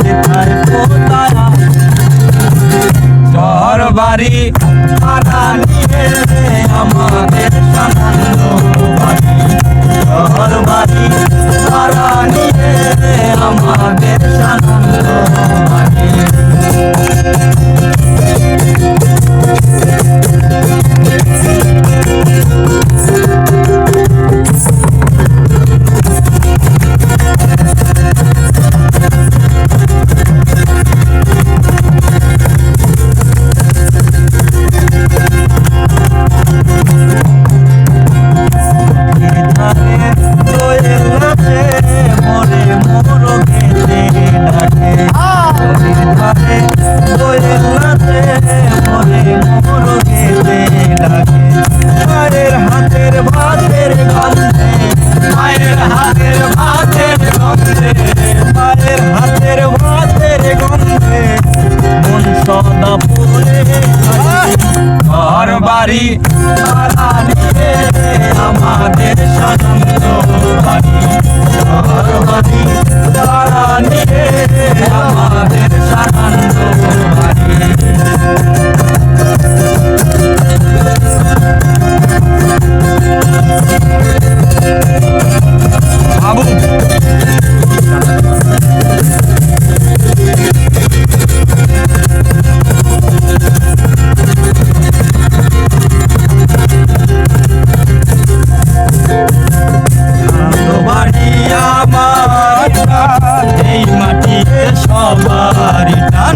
যেথায় কোথায় ঘর বাড়ি ভাড়া নিয়ে আমাদের সানন্দ বাড়ি ঘর বাড়ি ভাড়া নিয়ে আমাদের সানন্দ বাড়ি ঘর বাড়ি ভাড়া নিয়ে আমাদের সানন্দ বাড়ি ঘর বাড়ি ভাড়া নিয়ে আমাদের সানন্দ বাড়ি বাবু এই মাটিতে সবারই টান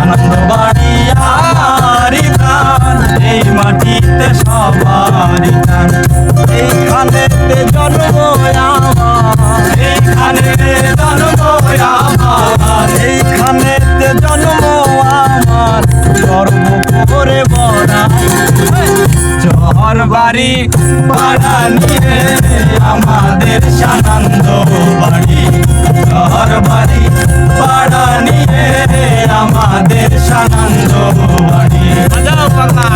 আনন্দ বাড়ি আমারই প্রাণ এই মাটিতে সবারই টান এইখানেতে জন্ম আমার এইখানেতে জন্ম আমার এইখানেতে জন্ম আমার গর্ব করে বড়াই ঘর বাড়ি ভাড়া নিয়ে আমাদের সানন্দ বাড়ি ঘর বাড়ি ভাড়া নিয়ে আমাদের সানন্দ বাড়ি বাজাও বাংলা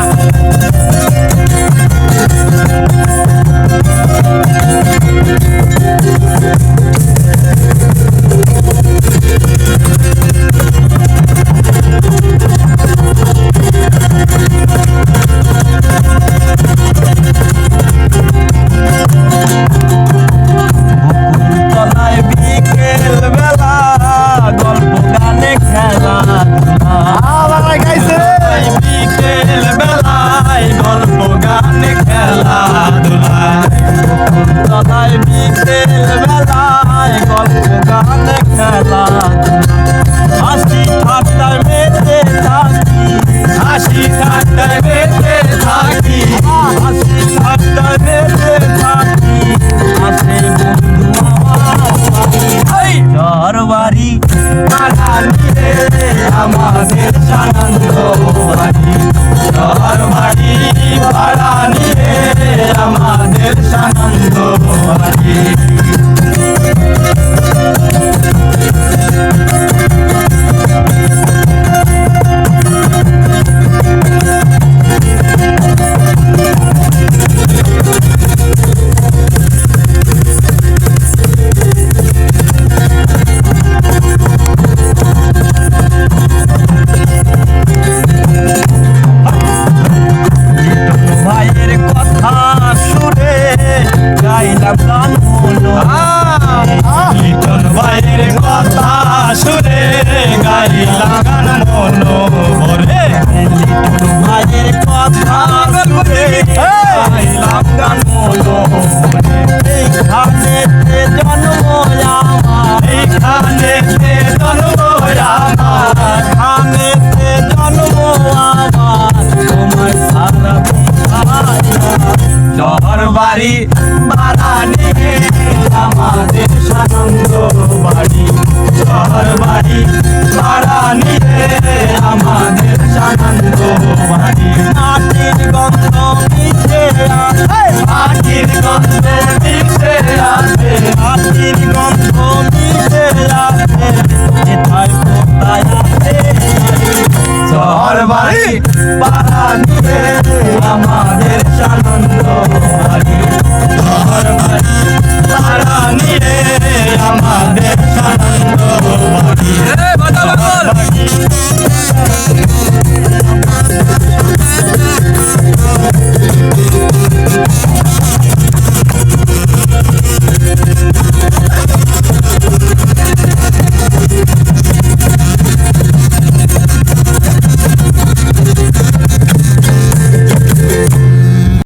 আমাদের সানন্দ বাড়ি ঘর বাড়ি ভাড়া নিয়ে আমাদের সানন্দ বাড়ি লিটন ভাইয়ের কথা শুনে গাইলাম গান মন ভরে লিটন ভাইয়ের কথা শুনে গাইলাম গান মন ভরে এইখানেতে জন্ম আমার এইখানেতে জন্ম আমার এইখানেতে জন্ম আমার তোমার সারা ঘর বাড়ি ভাড়া নিয়ে আমাদের সানন্দ বাড়ি ঘর বাড়ি